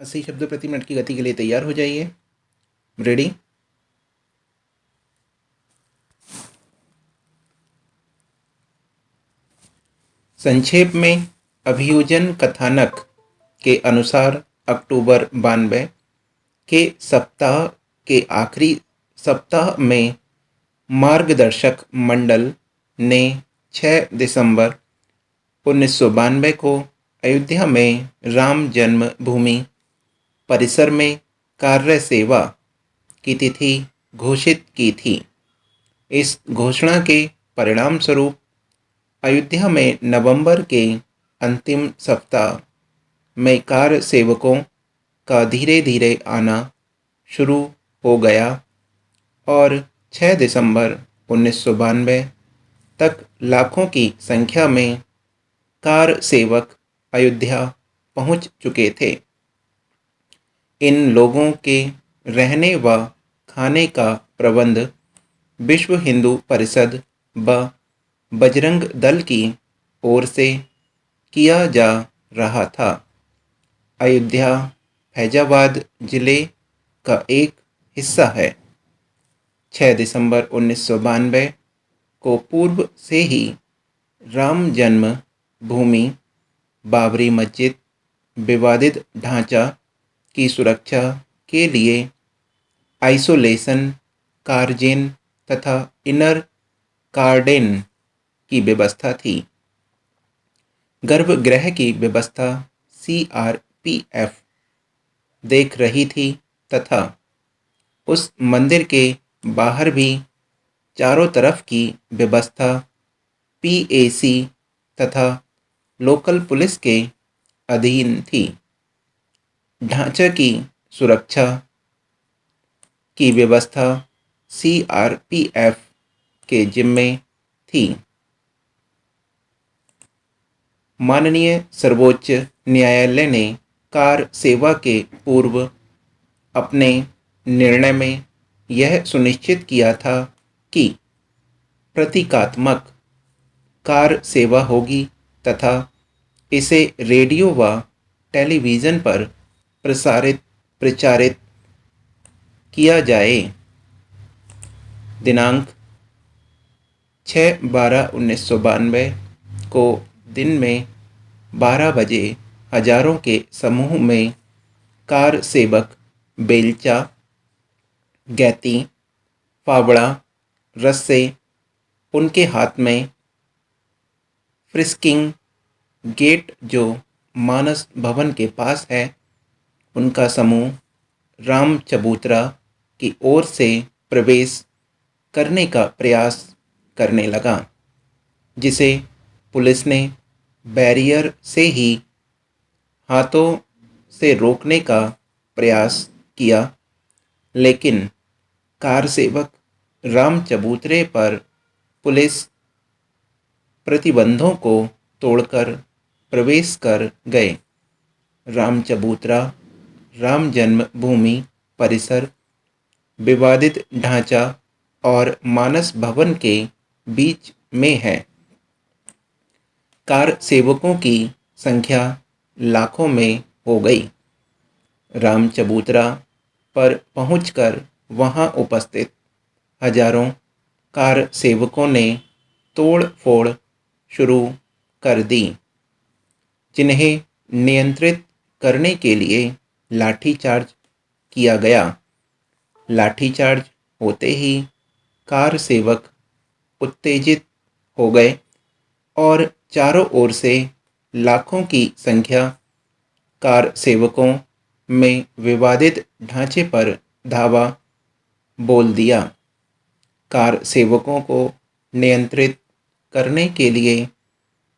80 शब्द प्रति मिनट की गति के लिए तैयार हो जाइए। रेडी। संक्षेप में अभियोजन कथानक के अनुसार अक्टूबर 92 के सप्ताह के आखिरी सप्ताह में मार्गदर्शक मंडल ने 6 दिसंबर 1992 को अयोध्या में राम जन्मभूमि परिसर में कार्य सेवा की तिथि घोषित की थी। इस घोषणा के परिणाम स्वरूप अयोध्या में नवंबर के अंतिम सप्ताह में कार्य सेवकों का धीरे धीरे आना शुरू हो गया और 6 दिसंबर 1992 तक लाखों की संख्या में कार सेवक अयोध्या पहुंच चुके थे। इन लोगों के रहने व खाने का प्रबंध विश्व हिंदू परिषद व बजरंग दल की ओर से किया जा रहा था। अयोध्या फैजाबाद जिले का एक हिस्सा है। 6 दिसंबर 1992 को पूर्व से ही राम जन्म भूमि बाबरी मस्जिद विवादित ढांचा की सुरक्षा के लिए आइसोलेशन कार्जेन तथा इनर कार्डेन की व्यवस्था थी। गर्भगृह की व्यवस्था CRPF देख रही थी तथा उस मंदिर के बाहर भी चारों तरफ की व्यवस्था PAC तथा लोकल पुलिस के अधीन थी। ढांचा की सुरक्षा की व्यवस्था CRPF के जिम्मे थी। माननीय सर्वोच्च न्यायालय ने कार सेवा के पूर्व अपने निर्णय में यह सुनिश्चित किया था कि प्रतीकात्मक कार सेवा होगी तथा इसे रेडियो व टेलीविज़न पर प्रचारित किया जाए। दिनांक 6/12/1992 को दिन में 12 बजे हजारों के समूह में कार सेवक बेलचा, गैती, फावड़ा, रस्से उनके हाथ में फ्रिस्किंग गेट जो मानस भवन के पास है उनका समूह राम चबूतरा की ओर से प्रवेश करने का प्रयास करने लगा, जिसे पुलिस ने बैरियर से ही हाथों से रोकने का प्रयास किया, लेकिन कार सेवक राम चबूतरे पर पुलिस प्रतिबंधों को तोड़कर प्रवेश कर गए। राम चबूतरा राम जन्मभूमि परिसर विवादित ढांचा और मानस भवन के बीच में है। कार सेवकों की संख्या लाखों में हो गई। राम चबूतरा पर पहुंचकर वहां उपस्थित हजारों कार सेवकों ने तोड़ फोड़ शुरू कर दी, जिन्हें नियंत्रित करने के लिए लाठीचार्ज किया गया। लाठीचार्ज होते ही कार सेवक उत्तेजित हो गए और चारों ओर से लाखों की संख्या कार सेवकों में विवादित ढांचे पर धावा बोल दिया। कार सेवकों को नियंत्रित करने के लिए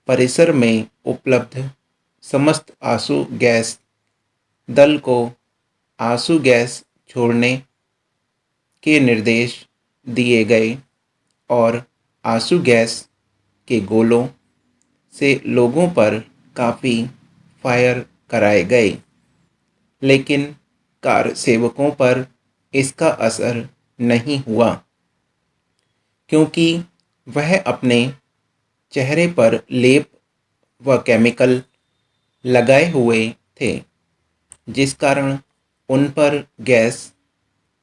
परिसर में उपलब्ध समस्त आंसू गैस दल को आंसू गैस छोड़ने के निर्देश दिए गए और आंसू गैस के गोलों से लोगों पर काफ़ी फायर कराए गए, लेकिन कार सेवकों पर इसका असर नहीं हुआ क्योंकि वह अपने चेहरे पर लेप व केमिकल लगाए हुए थे। जिस कारण उन पर गैस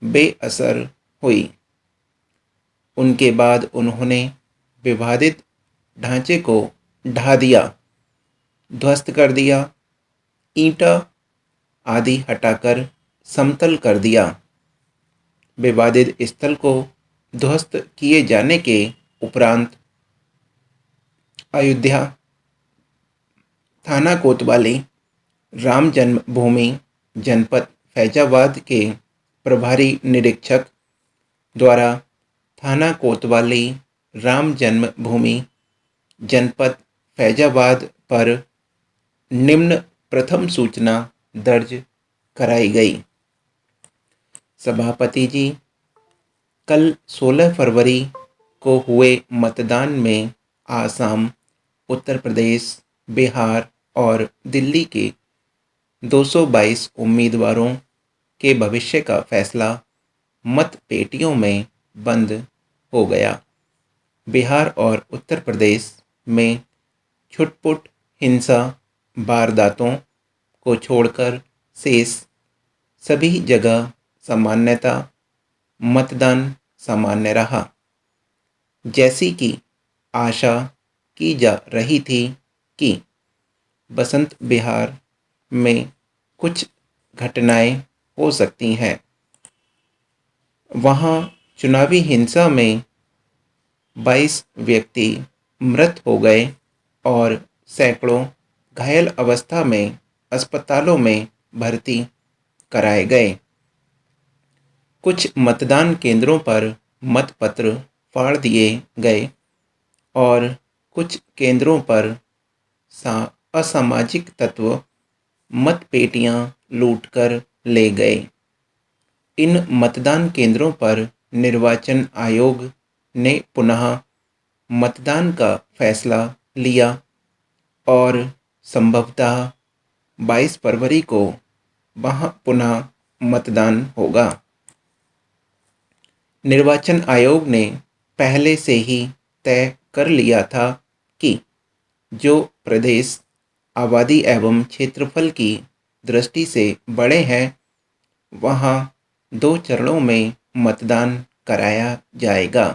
बेअसर हुई। उनके बाद उन्होंने विवादित ढांचे को ढा दिया, ध्वस्त कर दिया, ईंटा आदि हटाकर समतल कर दिया। विवादित स्थल को ध्वस्त किए जाने के उपरांत अयोध्या थाना कोतवाली राम जन्मभूमि जनपद फैजाबाद के प्रभारी निरीक्षक द्वारा थाना कोतवाली राम जन्मभूमि जनपद फैजाबाद पर निम्न प्रथम सूचना दर्ज कराई गई। सभापति जी, कल 16 फरवरी को हुए मतदान में आसाम, उत्तर प्रदेश, बिहार और दिल्ली के 222 उम्मीदवारों के भविष्य का फैसला मत पेटियों में बंद हो गया। बिहार और उत्तर प्रदेश में छुटपुट हिंसा वारदातों को छोड़कर शेष सभी जगह सामान्यता मतदान सामान्य रहा। जैसी कि आशा की जा रही थी कि बसंत बिहार में कुछ घटनाएं हो सकती हैं, वहां चुनावी हिंसा में 22 व्यक्ति मृत हो गए और सैकड़ों घायल अवस्था में अस्पतालों में भर्ती कराए गए। कुछ मतदान केंद्रों पर मतपत्र फाड़ दिए गए और कुछ केंद्रों पर असामाजिक तत्व मतपेटियां लूटकर ले गए। इन मतदान केंद्रों पर निर्वाचन आयोग ने पुनः मतदान का फैसला लिया और संभवतः 22 फरवरी को वहां पुनः मतदान होगा। निर्वाचन आयोग ने पहले से ही तय कर लिया था कि जो प्रदेश आबादी एवं क्षेत्रफल की दृष्टि से बड़े हैं, वहां 2 चरणों में मतदान कराया जाएगा।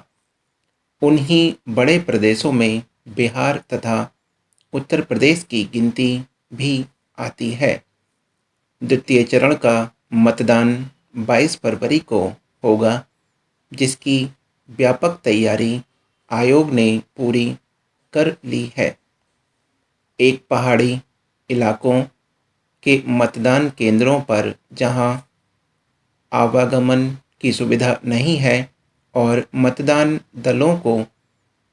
उन्हीं बड़े प्रदेशों में बिहार तथा उत्तर प्रदेश की गिनती भी आती है। द्वितीय चरण का मतदान 22 फरवरी को होगा, जिसकी व्यापक तैयारी आयोग ने पूरी कर ली है। एक पहाड़ी इलाकों के मतदान केंद्रों पर जहां आवागमन की सुविधा नहीं है और मतदान दलों को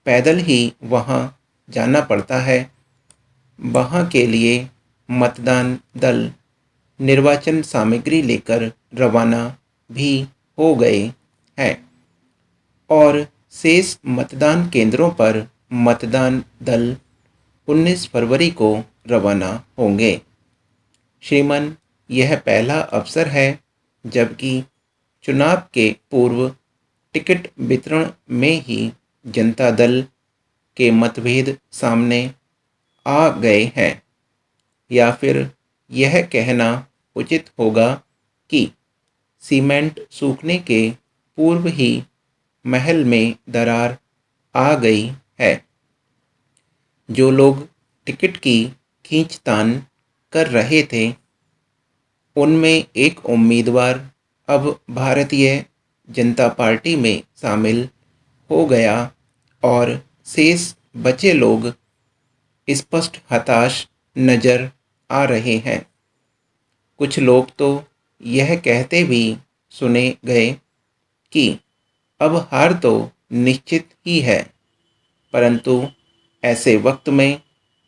पैदल ही वहां जाना पड़ता है, वहां के लिए मतदान दल निर्वाचन सामग्री लेकर रवाना भी हो गए हैं और शेष मतदान केंद्रों पर मतदान दल 19 फरवरी को रवाना होंगे। श्रीमान, यह पहला अवसर है जबकि चुनाव के पूर्व टिकट वितरण में ही जनता दल के मतभेद सामने आ गए हैं, या फिर यह कहना उचित होगा कि सीमेंट सूखने के पूर्व ही महल में दरार आ गई है। जो लोग टिकट की खींचतान कर रहे थे, उनमें एक उम्मीदवार अब भारतीय जनता पार्टी में शामिल हो गया और शेष बचे लोग स्पष्ट हताश नजर आ रहे हैं। कुछ लोग तो यह कहते भी सुने गए कि अब हार तो निश्चित ही है, परंतु ऐसे वक्त में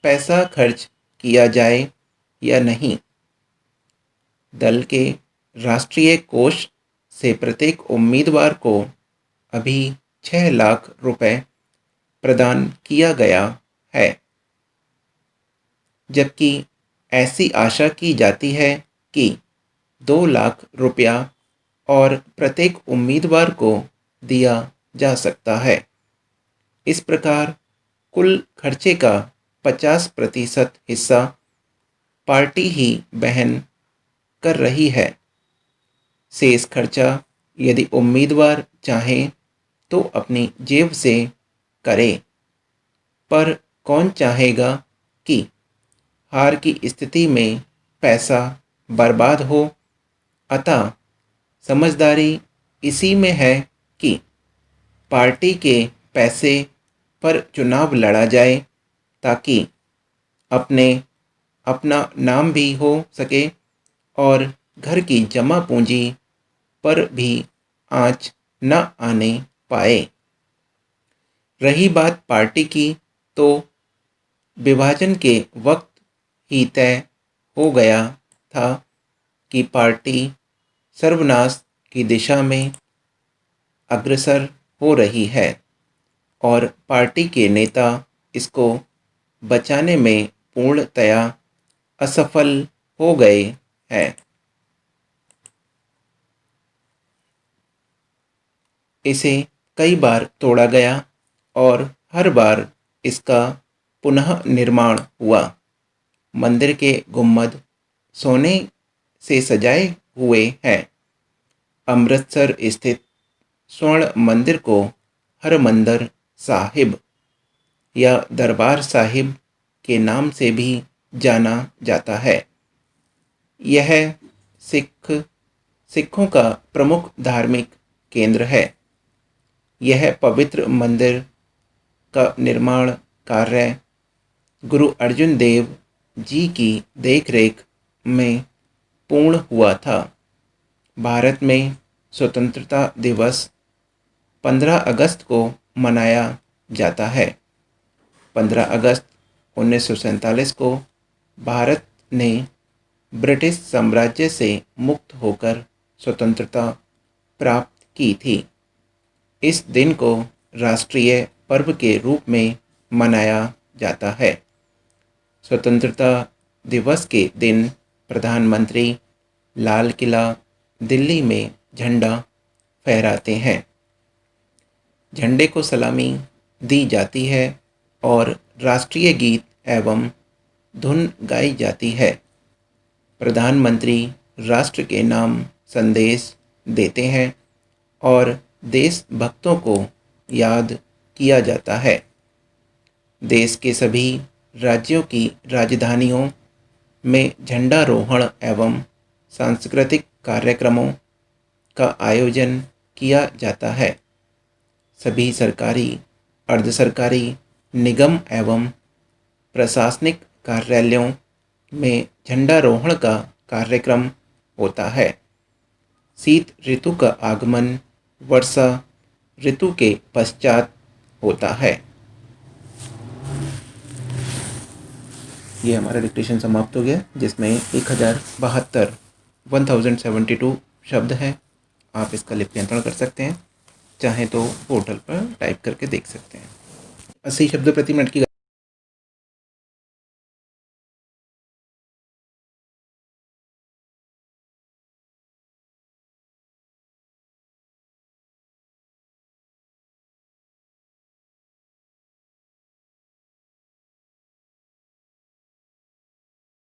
पैसा खर्च किया जाए या नहीं। दल के राष्ट्रीय कोष से प्रत्येक उम्मीदवार को अभी 6 लाख रुपए प्रदान किया गया है, जबकि ऐसी आशा की जाती है कि 2 लाख रुपया और प्रत्येक उम्मीदवार को दिया जा सकता है। इस प्रकार कुल खर्चे का 50% हिस्सा पार्टी ही वहन कर रही है। शेष खर्चा यदि उम्मीदवार चाहें तो अपनी जेब से करे, पर कौन चाहेगा कि हार की स्थिति में पैसा बर्बाद हो। अतः समझदारी इसी में है कि पार्टी के पैसे पर चुनाव लड़ा जाए, ताकि अपना नाम भी हो सके और घर की जमा पूंजी पर भी आंच न आने पाए। रही बात पार्टी की, तो विभाजन के वक्त ही तय हो गया था कि पार्टी सर्वनाश की दिशा में अग्रसर हो रही है और पार्टी के नेता इसको बचाने में पूर्णतया असफल हो गए हैं। इसे कई बार तोड़ा गया और हर बार इसका पुनः निर्माण हुआ। मंदिर के गुम्बद सोने से सजाए हुए हैं। अमृतसर स्थित स्वर्ण मंदिर को हरमंदिर साहिब या दरबार साहिब के नाम से भी जाना जाता है। यह सिखों का प्रमुख धार्मिक केंद्र है। यह पवित्र मंदिर का निर्माण कार्य गुरु अर्जुन देव जी की देखरेख में पूर्ण हुआ था। भारत में स्वतंत्रता दिवस 15 अगस्त को मनाया जाता है। 15 अगस्त 1947 को भारत ने ब्रिटिश साम्राज्य से मुक्त होकर स्वतंत्रता प्राप्त की थी। इस दिन को राष्ट्रीय पर्व के रूप में मनाया जाता है। स्वतंत्रता दिवस के दिन प्रधानमंत्री लाल किला दिल्ली में झंडा फहराते हैं। झंडे को सलामी दी जाती है और राष्ट्रीय गीत एवं धुन गाई जाती है। प्रधानमंत्री राष्ट्र के नाम संदेश देते हैं और देशभक्तों को याद किया जाता है। देश के सभी राज्यों की राजधानियों में झंडारोहण एवं सांस्कृतिक कार्यक्रमों का आयोजन किया जाता है। सभी सरकारी, अर्धसरकारी, निगम एवं प्रशासनिक कार्यालयों में झंडारोहण का कार्यक्रम होता है। शीत ऋतु का आगमन वर्षा ऋतु के पश्चात होता है। ये हमारा डिक्टेशन समाप्त हो गया, जिसमें 1072 शब्द हैं। आप इसका लिप्यंतरण कर सकते हैं, चाहे तो पोर्टल पर टाइप करके देख सकते हैं। 80 शब्द प्रति मिनट की